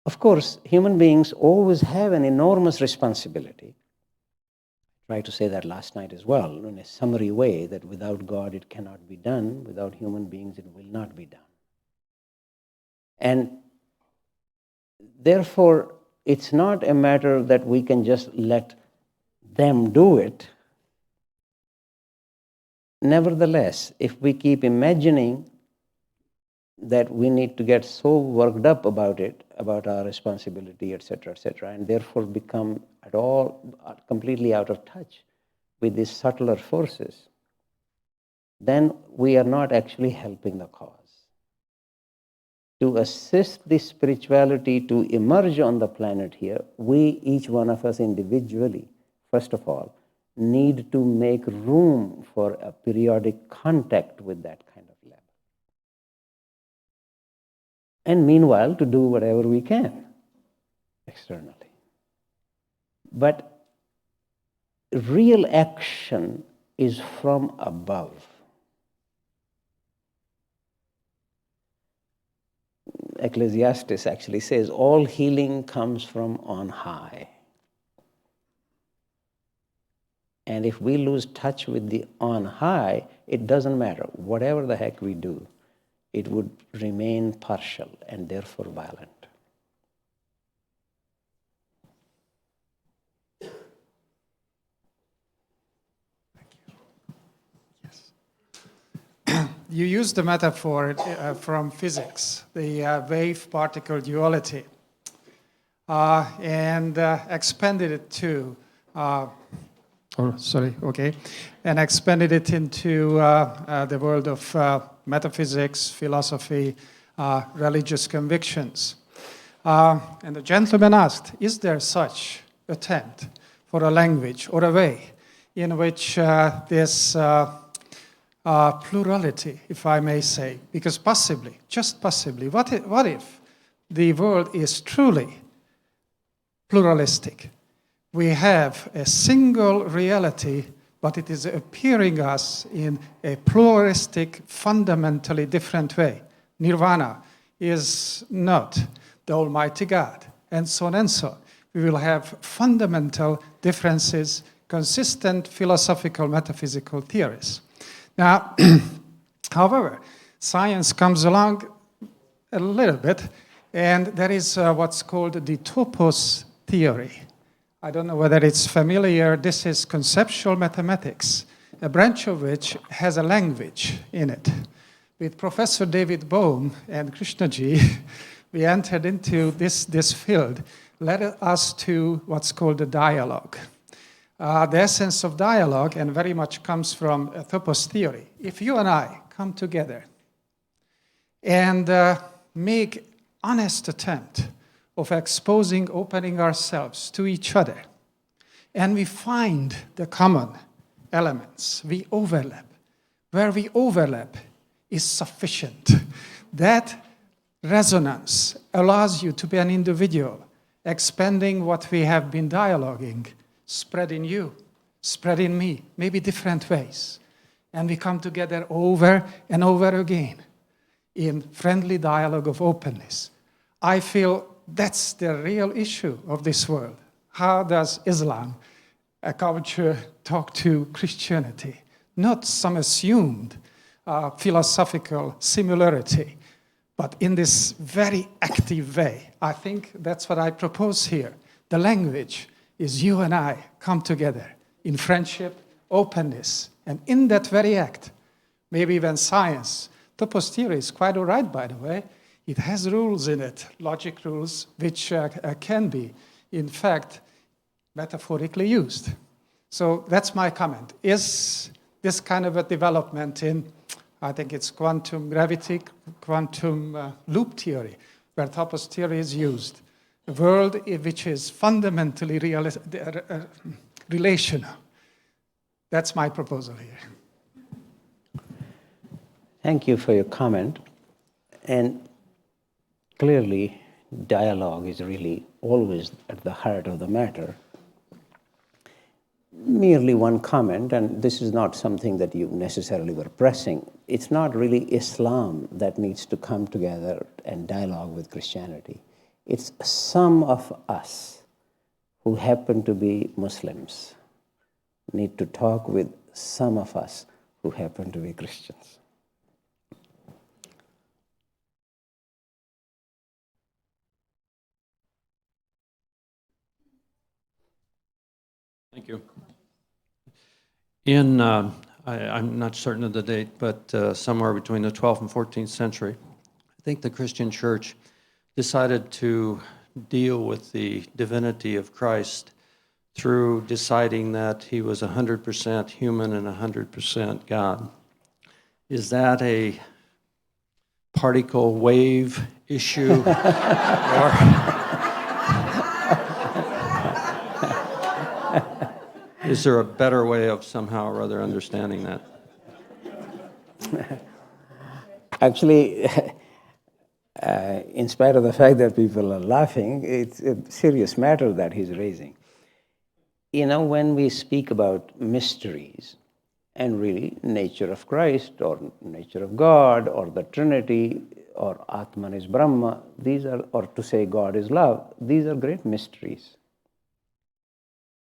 Of course, human beings always have an enormous responsibility. I tried to say that last night as well, in a summary way, that without God it cannot be done, without human beings it will not be done. And therefore, it's not a matter that we can just let them do it. Nevertheless, if we keep imagining that we need to get so worked up about it, about our responsibility, etc., and therefore become at all completely out of touch with these subtler forces, then we are not actually helping the cause. To assist the spirituality to emerge on the planet here, we, each one of us individually, first of all, need to make room for a periodic contact with that kind of level. And meanwhile, to do whatever we can externally. But real action is from above. Ecclesiastes actually says all healing comes from on high. And if we lose touch with the on high, it doesn't matter. Whatever the heck we do, it would remain partial and therefore violent. You used the metaphor from physics, the wave-particle duality, and expanded it to, and expanded it into the world of metaphysics, philosophy, religious convictions. And the gentleman asked, is there such attempt for a language or a way in which this plurality, if I may say, because possibly, just possibly, what if the world is truly pluralistic? We have a single reality, but it is appearing us in a pluralistic, fundamentally different way. Nirvana is not the Almighty God, and so on and so on. We will have fundamental differences, consistent philosophical, metaphysical theories. Now, however, science comes along a little bit, and there is what's called the Tapas Theory. I don't know whether it's familiar. This is conceptual mathematics, a branch of which has a language in it. With Professor David Bohm and Krishnaji, we entered into this field, led us to what's called a dialogue. The essence of dialogue, and very much comes from Tapas Theory. If you and I come together and make honest attempt of exposing, opening ourselves to each other, and we find the common elements, we overlap. Where we overlap is sufficient. That resonance allows you to be an individual, expanding what we have been dialoguing, spread in you, spread in me, maybe different ways. And we come together over and over again in friendly dialogue of openness. I feel that's the real issue of this world. How does Islam, a culture, talk to Christianity? Not some assumed philosophical similarity, but in this very active way. I think that's what I propose here. The language is you and I come together in friendship, openness, and in that very act, maybe even science. Tapas Theory is quite all right, by the way. It has rules in it, logic rules, which can be, in fact, metaphorically used. So that's my comment. Is this kind of a development in, I think it's quantum gravity, quantum loop theory, where Tapas Theory is used, a world which is fundamentally relational. That's my proposal here. Thank you for your comment. And clearly, dialogue is really always at the heart of the matter. Merely one comment, and this is not something that you necessarily were pressing. It's not really Islam that needs to come together and dialogue with Christianity. It's some of us who happen to be Muslims need to talk with some of us who happen to be Christians. Thank you. I'm not certain of the date, but somewhere between the 12th and 14th century, I think the Christian church decided to deal with the divinity of Christ through deciding that he was 100% human and 100% God. Is that a particle wave issue? Or is there a better way of somehow or other understanding that? Actually, in spite of the fact that people are laughing, it's a serious matter that he's raising. You know, when we speak about mysteries and really nature of Christ or nature of God or the Trinity or Atman is Brahma, these are, or to say God is love, these are great mysteries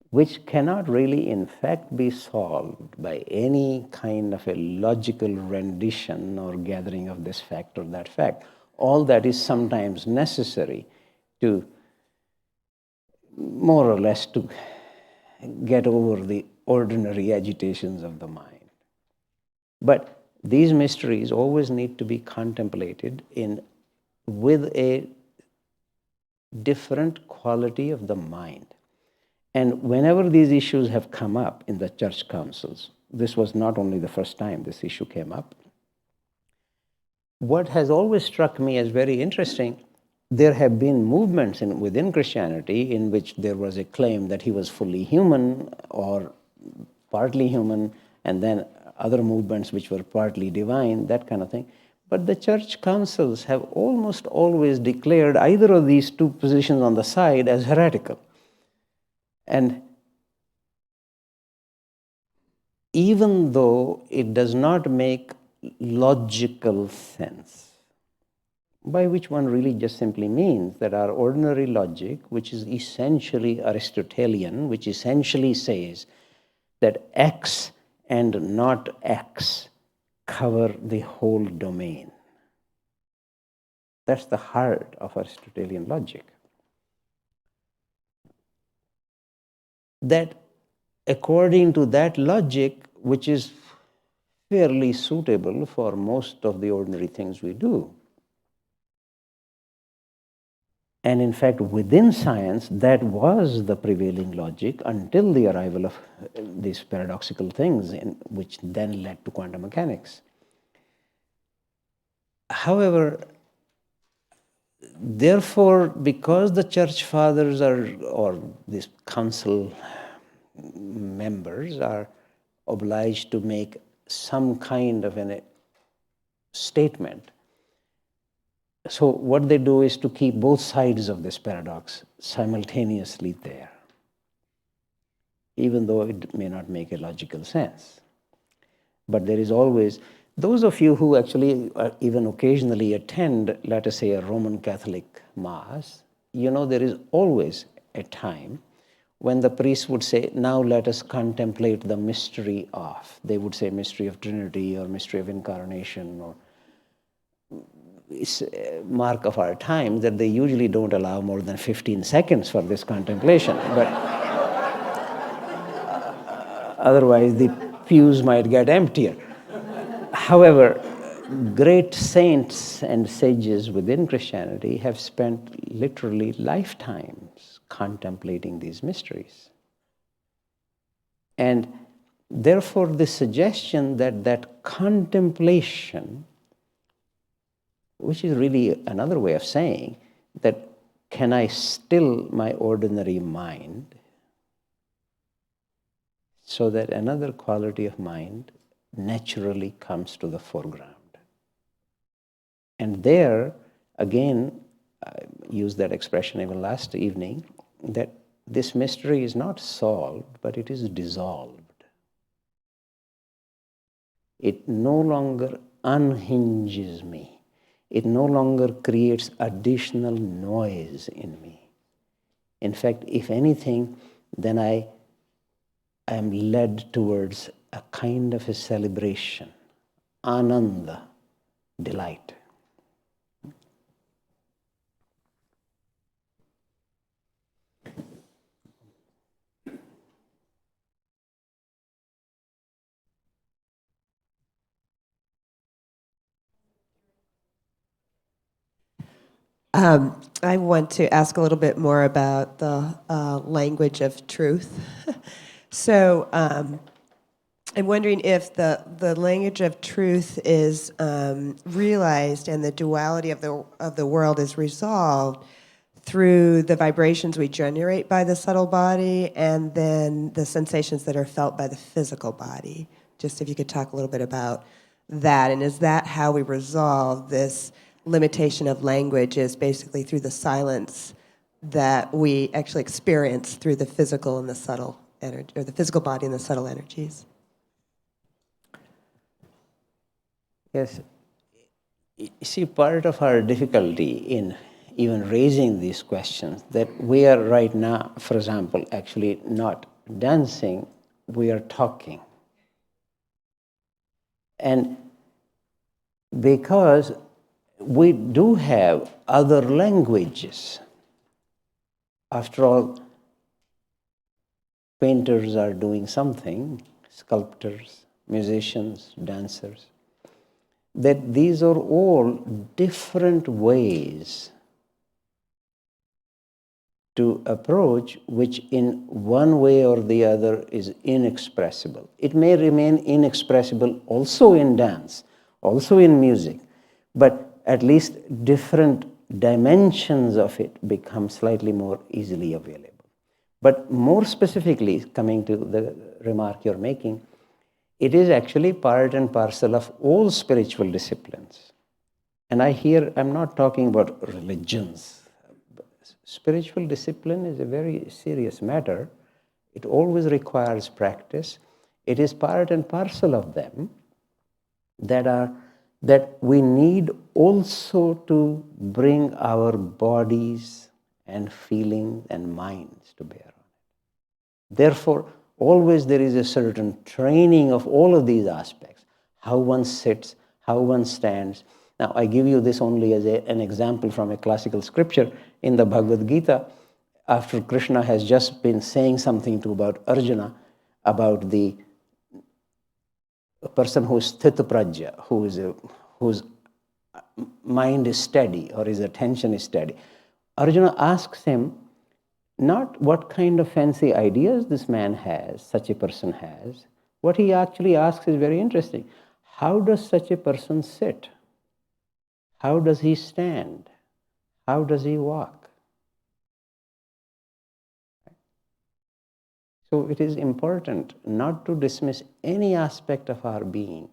which cannot really in fact be solved by any kind of a logical rendition or gathering of this fact or that fact. All that is sometimes necessary to more or less to get over the ordinary agitations of the mind. But these mysteries always need to be contemplated with a different quality of the mind. And whenever these issues have come up in the church councils, this was not only the first time this issue came up, what has always struck me as very interesting, there have been movements within Christianity in which there was a claim that he was fully human or partly human, and then other movements which were partly divine, that kind of thing. But the church councils have almost always declared either of these two positions on the side as heretical. And even though it does not make logical sense, by which one really just simply means that our ordinary logic, which is essentially Aristotelian, which essentially says that X and not X cover the whole domain. That's the heart of Aristotelian logic. That according to that logic, which is fairly suitable for most of the ordinary things we do, and in fact, within science, that was the prevailing logic until the arrival of these paradoxical things, which then led to quantum mechanics. However, therefore, because the church fathers or these council members are obliged to make some kind of a statement, so what they do is to keep both sides of this paradox simultaneously there, even though it may not make a logical sense. But there is always, those of you who actually even occasionally attend, let us say, a Roman Catholic Mass, there is always a time when the priest would say, now let us contemplate the mystery of. They would say mystery of Trinity or mystery of Incarnation, or it's a mark of our time that they usually don't allow more than 15 seconds for this contemplation. But otherwise, the pews might get emptier. However, great saints and sages within Christianity have spent literally lifetimes contemplating these mysteries. And therefore, the suggestion that contemplation, which is really another way of saying that can I still my ordinary mind so that another quality of mind naturally comes to the foreground. And there, again, I used that expression even last evening, that this mystery is not solved, but it is dissolved. It no longer unhinges me. It no longer creates additional noise in me. In fact, if anything, then I am led towards a kind of a celebration, ananda, delight. I want to ask a little bit more about the language of truth. So I'm wondering if the language of truth is realized and the duality of the world is resolved through the vibrations we generate by the subtle body and then the sensations that are felt by the physical body. Just if you could talk a little bit about that, and is that how we resolve this limitation of language, is basically through the silence that we actually experience through the physical and the subtle energy, or the physical body and the subtle energies? Yes. You see, part of our difficulty in even raising these questions, that we are right now, for example, actually not dancing, we are talking. And because we do have other languages. After all, painters are doing something, sculptors, musicians, dancers, that these are all different ways to approach which in one way or the other is inexpressible. It may remain inexpressible also in dance, also in music, but at least different dimensions of it become slightly more easily available. But more specifically, coming to the remark you're making, it is actually part and parcel of all spiritual disciplines. And I'm not talking about religions. Spiritual discipline is a very serious matter. It always requires practice. It is part and parcel of them that we need also to bring our bodies and feelings and minds to bear on it. Therefore, always there is a certain training of all of these aspects, how one sits, how one stands. Now, I give you this only as an example from a classical scripture. In the Bhagavad Gita, after Krishna has just been saying something about Arjuna, about the person who is sthita prajna, whose mind is steady or his attention is steady. Arjuna asks him not what kind of fancy ideas this man has, such a person has. What he actually asks is very interesting. How does such a person sit? How does he stand? How does he walk? So it is important not to dismiss any aspect of our being.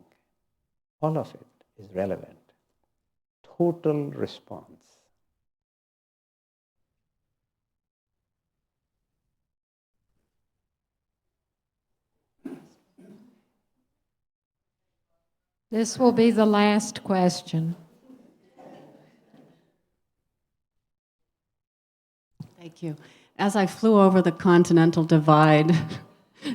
All of it is relevant. Total response. This will be the last question. Thank you. As I flew over the continental divide,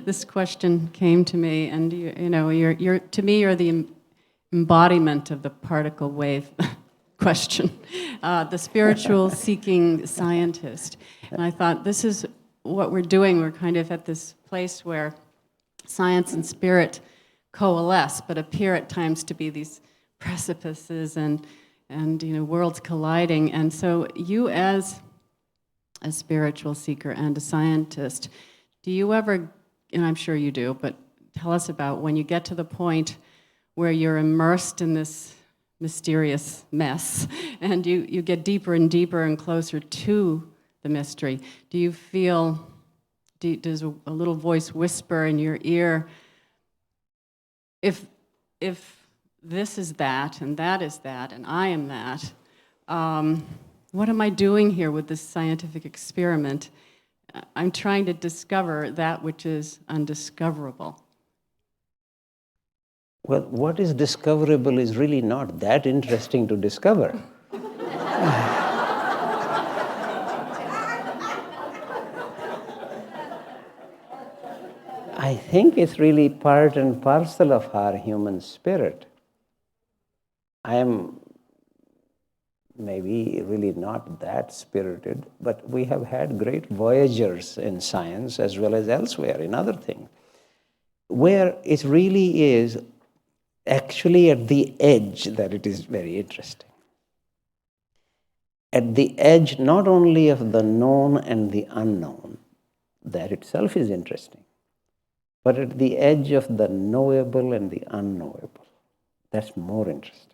this question came to me, and you're to me, you're the embodiment of the particle wave question, the spiritual seeking scientist. And I thought, this is what we're doing. We're kind of at this place where science and spirit coalesce, but appear at times to be these precipices and worlds colliding. And so you, as a spiritual seeker and a scientist, do you ever, and I'm sure you do, but tell us about when you get to the point where you're immersed in this mysterious mess and you get deeper and deeper and closer to the mystery, do you feel, does a little voice whisper in your ear, if this is that and that is that and I am that, what am I doing here with this scientific experiment? I'm trying to discover that which is undiscoverable. Well, what is discoverable is really not that interesting to discover. I think it's really part and parcel of our human spirit. I am maybe really not that spirited, but we have had great voyagers in science as well as elsewhere in other things, where it really is actually at the edge that it is very interesting. At the edge not only of the known and the unknown, that itself is interesting, but at the edge of the knowable and the unknowable. That's more interesting.